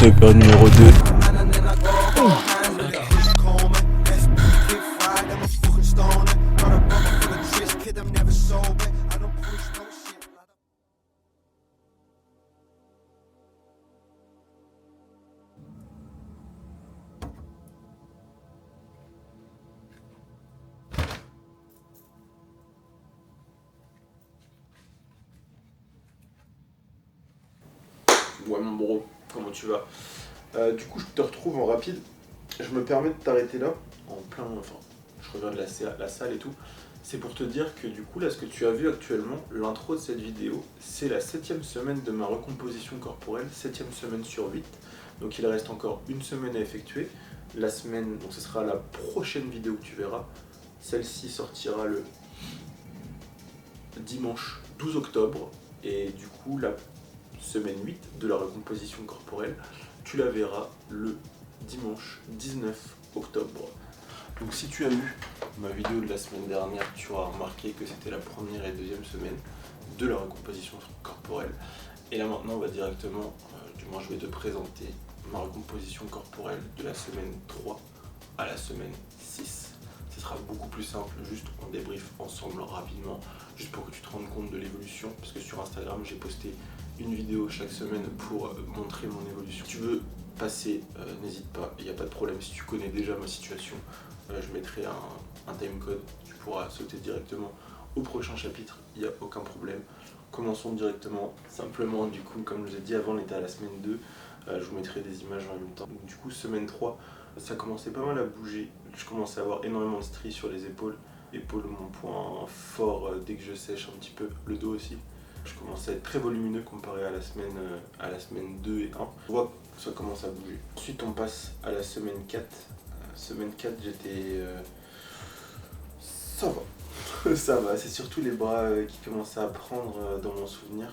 second numéro 2. Ouais mon bro, comment tu vas? Du coup je te retrouve en rapide. Je me permets de t'arrêter là, en plein, enfin, je reviens de la salle et tout. C'est pour te dire que du coup là ce que tu as vu actuellement, l'intro de cette vidéo, c'est la 7ème semaine de ma recomposition corporelle, 7ème semaine sur 8. Donc il reste encore une semaine à effectuer. La semaine, donc ce sera la prochaine vidéo que tu verras. Celle-ci sortira le dimanche 12 octobre. Et du coup la semaine 8 de la recomposition corporelle, tu la verras le dimanche 19 octobre. Donc si tu as eu ma vidéo de la semaine dernière, tu auras remarqué que c'était la première et deuxième semaine de la recomposition corporelle. Et là maintenant on va directement, du moins je vais te présenter ma recomposition corporelle de la semaine 3 à la semaine 6. Ce sera beaucoup plus simple, juste on débrief ensemble rapidement, juste pour que tu te rendes compte de l'évolution, parce que sur Instagram j'ai posté une vidéo chaque semaine pour montrer mon évolution. Si tu veux passer, n'hésite pas, il n'y a pas de problème. Si tu connais déjà ma situation, je mettrai un timecode, tu pourras sauter directement au prochain chapitre, il n'y a aucun problème. Commençons directement, simplement du coup, comme je vous ai dit avant, on était à la semaine 2, je vous mettrai des images en même temps. Donc, du coup, semaine 3, ça commençait pas mal à bouger, je commençais à avoir énormément de stries sur les épaules. Épaules, mon point fort dès que je sèche un petit peu, le dos aussi. Je commençais à être très volumineux comparé à la semaine 2 et 1. Je vois que ça commence à bouger. Ensuite on passe à la semaine 4. Semaine 4 j'étais... ça va. Ça va, c'est surtout les bras qui commençaient à prendre dans mon souvenir.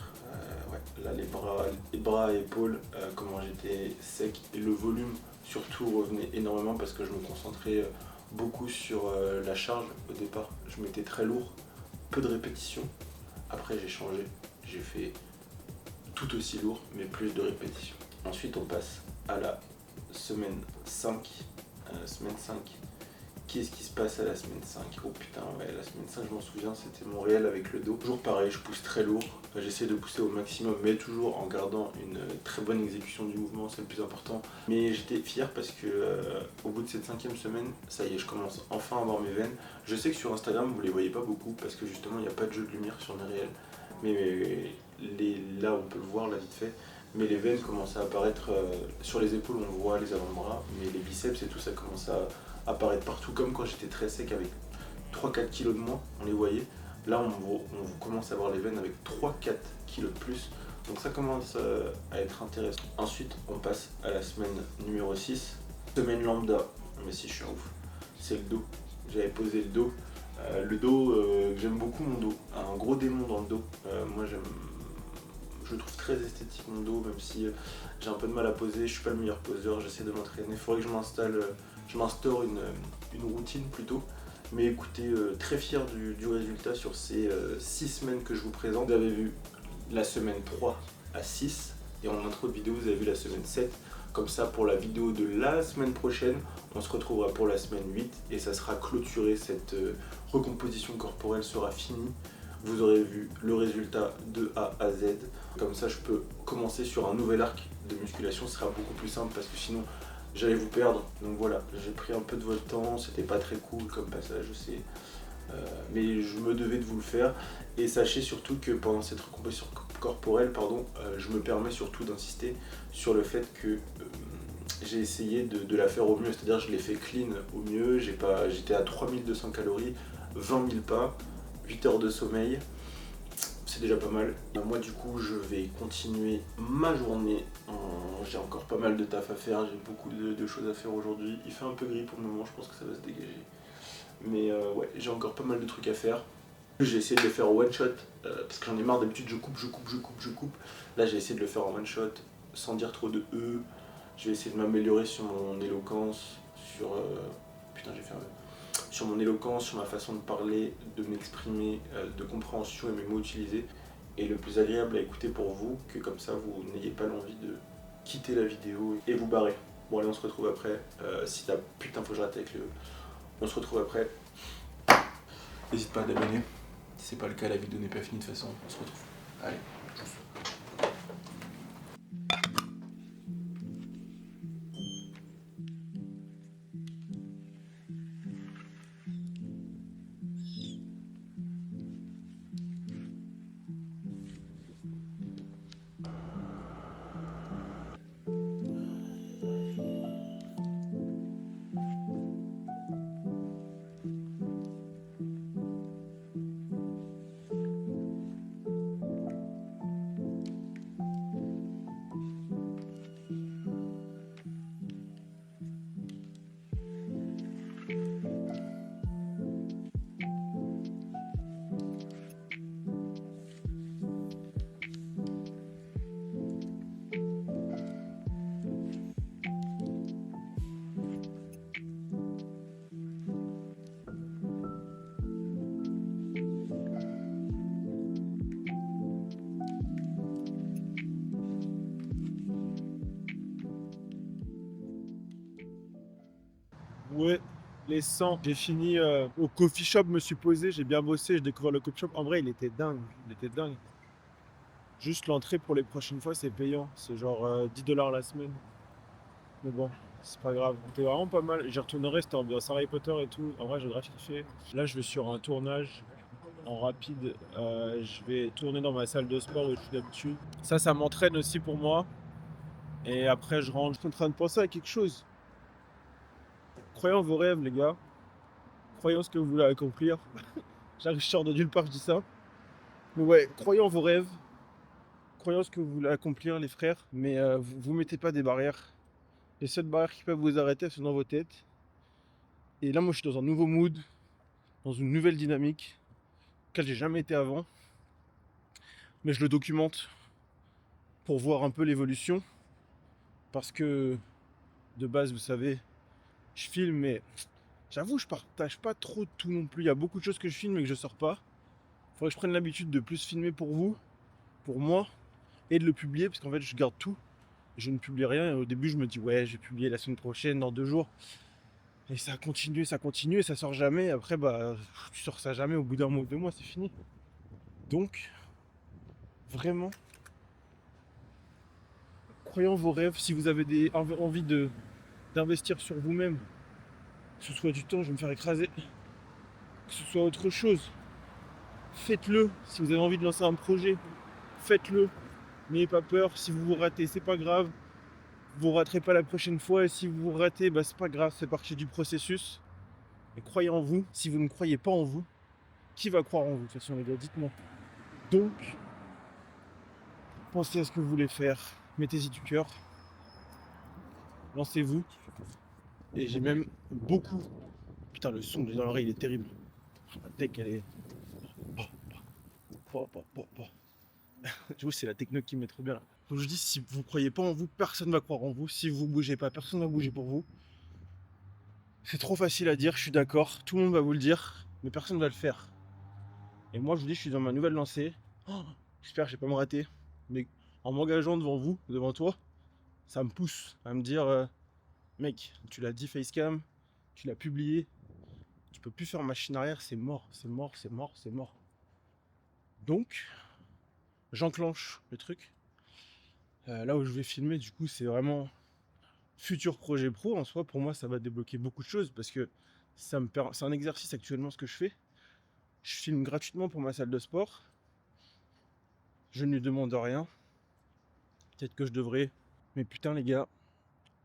Ouais, là les bras et épaules, comment j'étais sec. Et le volume surtout revenait énormément parce que je me concentrais beaucoup sur la charge au départ. Je m'étais très lourd, peu de répétitions. Après j'ai changé, j'ai fait tout aussi lourd mais plus de répétitions. Ensuite on passe à la semaine 5. Semaine 5. Qu'est-ce qui se passe à la semaine 5? Oh putain ouais, la semaine 5 je m'en souviens, c'était mon réel avec le dos. Toujours pareil, je pousse très lourd, j'essaie de pousser au maximum mais toujours en gardant une très bonne exécution du mouvement, c'est le plus important. Mais j'étais fier parce que au bout de cette 5e semaine, ça y est, je commence enfin à avoir mes veines. Je sais que sur Instagram vous les voyez pas beaucoup parce que justement il n'y a pas de jeu de lumière sur mes réels. Mais là on peut le voir là vite fait. Mais les veines commencent à apparaître sur les épaules, on voit les avant-bras, mais les biceps et tout ça commence à apparaître partout, comme quand j'étais très sec avec 3-4 kilos de moins, on les voyait. Là on commence à voir les veines avec 3-4 kilos de plus, donc ça commence à être intéressant. Ensuite on passe à la semaine numéro 6, semaine lambda, mais si je suis un ouf, c'est le dos. J'avais posé le dos, j'aime beaucoup mon dos, un gros démon dans le dos. Moi je trouve très esthétique mon dos, même si j'ai un peu de mal à poser, je suis pas le meilleur poseur, j'essaie de m'entraîner, il faudrait que je m'instaure une routine plutôt. Mais écoutez, très fier du résultat sur ces 6 semaines que je vous présente. Vous avez vu la semaine 3 à 6, et en intro de vidéo vous avez vu la semaine 7. Comme ça pour la vidéo de la semaine prochaine, on se retrouvera pour la semaine 8 et ça sera clôturé, cette recomposition corporelle sera finie. Vous aurez vu le résultat de A à Z. Comme ça je peux commencer sur un nouvel arc de musculation, ce sera beaucoup plus simple parce que sinon j'allais vous perdre. Donc voilà, j'ai pris un peu de votre temps, c'était pas très cool comme passage, je sais. Mais je me devais de vous le faire. Et sachez surtout que pendant cette recomposition corporelle, je me permets surtout d'insister sur le fait que j'ai essayé de la faire au mieux. C'est-à-dire je l'ai fait clean au mieux, j'étais à 3200 calories, 20 000 pas, 8 heures de sommeil. C'est déjà pas mal. Et moi du coup je vais continuer ma journée. J'ai encore pas mal de taf à faire, j'ai beaucoup de choses à faire aujourd'hui. Il fait un peu gris pour le moment, je pense que ça va se dégager. Mais ouais, j'ai encore pas mal de trucs à faire. J'ai essayé de le faire en one shot, parce que j'en ai marre, d'habitude je coupe. Là j'ai essayé de le faire en one shot, sans dire trop de E. Je vais essayer de m'améliorer sur mon éloquence, sur mon éloquence, sur ma façon de parler, de m'exprimer, de compréhension et mes mots utilisés. Et le plus agréable à écouter pour vous, que comme ça vous n'ayez pas l'envie quitter la vidéo et vous barrer. Bon allez, on se retrouve après. Si t'as putain faut que je rate avec le... On se retrouve après. N'hésite pas à t'abonner. Si c'est pas le cas, la vidéo n'est pas finie de toute façon. On se retrouve. Allez, tchuss. Ouais, les 100. J'ai fini au coffee shop, me suis posé, j'ai bien bossé, j'ai découvert le coffee shop. En vrai, il était dingue, il était dingue. Juste l'entrée pour les prochaines fois, c'est payant. C'est genre 10 $ la semaine. Mais bon, c'est pas grave. C'était vraiment pas mal. J'y retournerai, c'était ambiance Harry Potter et tout. En vrai, j'ai grave kiffé. Là, je vais sur un tournage en rapide. Je vais tourner dans ma salle de sport où je suis d'habitude. Ça m'entraîne aussi pour moi. Et après, je rentre. Je suis en train de penser à quelque chose. Croyez en vos rêves, les gars. Croyez en ce que vous voulez accomplir. J'arrive, je sors de nulle part, je dis ça. Mais ouais, croyez en vos rêves. Croyez en ce que vous voulez accomplir, les frères. Mais vous mettez pas des barrières. Les seules barrières qui peuvent vous arrêter, elles sont dans vos têtes. Et là, moi, je suis dans un nouveau mood, dans une nouvelle dynamique, auquel j'ai jamais été avant. Mais je le documente pour voir un peu l'évolution. Parce que, de base, vous savez, je filme, mais j'avoue, je partage pas trop tout non plus. Il y a beaucoup de choses que je filme et que je sors pas. Faudrait que je prenne l'habitude de plus filmer pour vous, pour moi, et de le publier, parce qu'en fait, je garde tout. Je ne publie rien. Et au début, je me dis, ouais, je vais publier la semaine prochaine, dans 2 jours. Et ça continue, et ça sort jamais. Après, bah, tu sors ça jamais. Au bout d'un mois ou 2 mois, c'est fini. Donc, vraiment, croyez en vos rêves. Si vous avez envie d'investir sur vous-même, que ce soit du temps, je vais me faire écraser, que ce soit autre chose, faites-le. Si vous avez envie de lancer un projet, faites-le. N'ayez pas peur. Si vous vous ratez, c'est pas grave. Vous raterez pas la prochaine fois. Et si vous vous ratez, bah, c'est pas grave. C'est partie du processus. Et croyez en vous. Si vous ne croyez pas en vous, qui va croire en vous? De toute façon, les gars, dites-moi. Donc, pensez à ce que vous voulez faire. Mettez-y du cœur. Lancez-vous. Et j'ai même beaucoup... Putain, le son dans l'oreille, il est terrible. La tech, elle est... Je vois, c'est la techno qui me met trop bien là. Donc je dis, si vous croyez pas en vous, personne va croire en vous. Si vous bougez pas, personne va bouger pour vous. C'est trop facile à dire, je suis d'accord. Tout le monde va vous le dire, mais personne va le faire. Et moi, je vous dis, je suis dans ma nouvelle lancée. Oh, j'espère que je vais pas me rater. Mais en m'engageant devant vous, devant toi, ça me pousse à me dire, mec, tu l'as dit Facecam, tu l'as publié, tu peux plus faire machine arrière, c'est mort, c'est mort, c'est mort, c'est mort. Donc, j'enclenche le truc. Là où je vais filmer, du coup, c'est vraiment futur projet pro. En soi, pour moi, ça va débloquer beaucoup de choses parce que c'est un exercice actuellement ce que je fais. Je filme gratuitement pour ma salle de sport. Je ne lui demande rien. Peut-être que je devrais. Mais putain, les gars,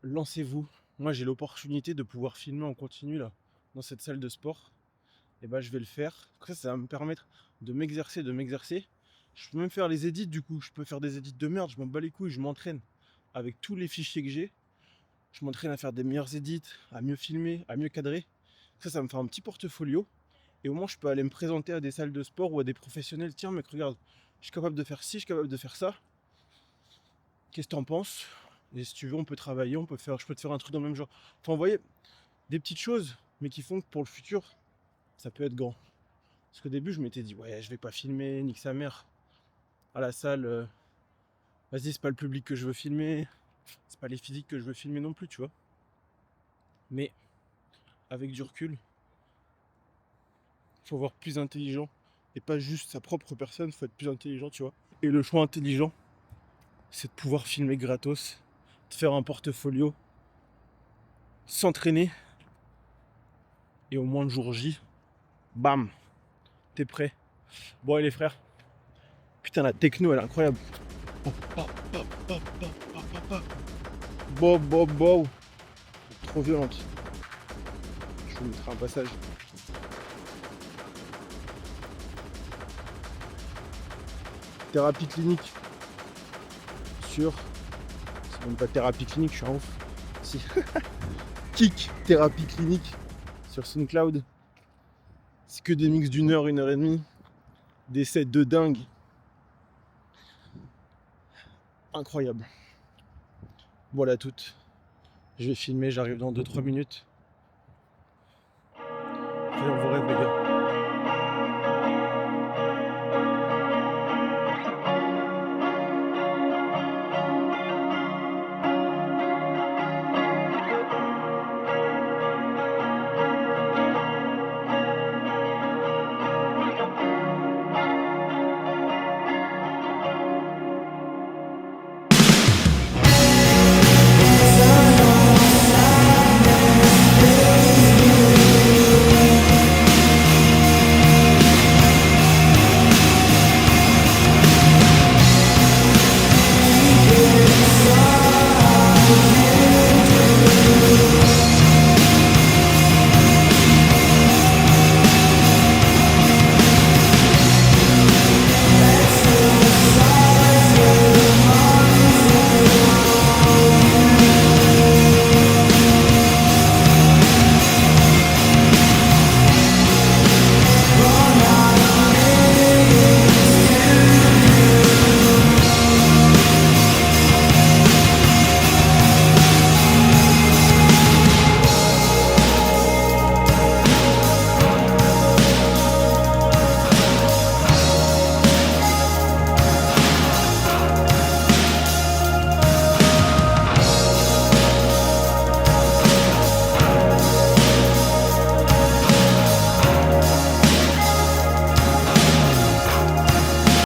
lancez-vous. Moi, j'ai l'opportunité de pouvoir filmer en continu là, dans cette salle de sport. Et bah, je vais le faire. Ça va me permettre de m'exercer. Je peux même faire les edits du coup. Je peux faire des edits de merde. Je m'en bats les couilles. Je m'entraîne avec tous les fichiers que j'ai. Je m'entraîne à faire des meilleurs edits, à mieux filmer, à mieux cadrer. Ça me fait un petit portfolio. Et au moins, je peux aller me présenter à des salles de sport ou à des professionnels. Tiens, mec, regarde, je suis capable de faire ci, je suis capable de faire ça. Qu'est-ce que t'en penses? Et si tu veux, on peut travailler, je peux te faire un truc dans le même genre. Enfin, vous voyez, des petites choses, mais qui font que pour le futur, ça peut être grand. Parce qu'au début, je m'étais dit, ouais, je vais pas filmer, nique sa mère. À la salle, vas-y, c'est pas le public que je veux filmer. C'est pas les physiques que je veux filmer non plus, tu vois. Mais avec du recul, faut voir plus intelligent et pas juste sa propre personne, faut être plus intelligent, tu vois. Et le choix intelligent, c'est de pouvoir filmer gratos, de faire un portfolio, s'entraîner et au moins le jour J, bam, t'es prêt. Bon, et les frères, putain, la techno, elle est incroyable. Bob, bob, bob. Trop violente. Je vous mettrai un passage. Thérapie clinique sur... C'est même pas thérapie clinique, je suis un ouf. Si. Kick thérapie clinique sur SoundCloud. C'est que des mix d'une heure, 1 heure et demie. Des sets de dingue. Incroyable. Voilà toutes. Je vais filmer, j'arrive dans 2-3 minutes. Faites vos rêves les gars.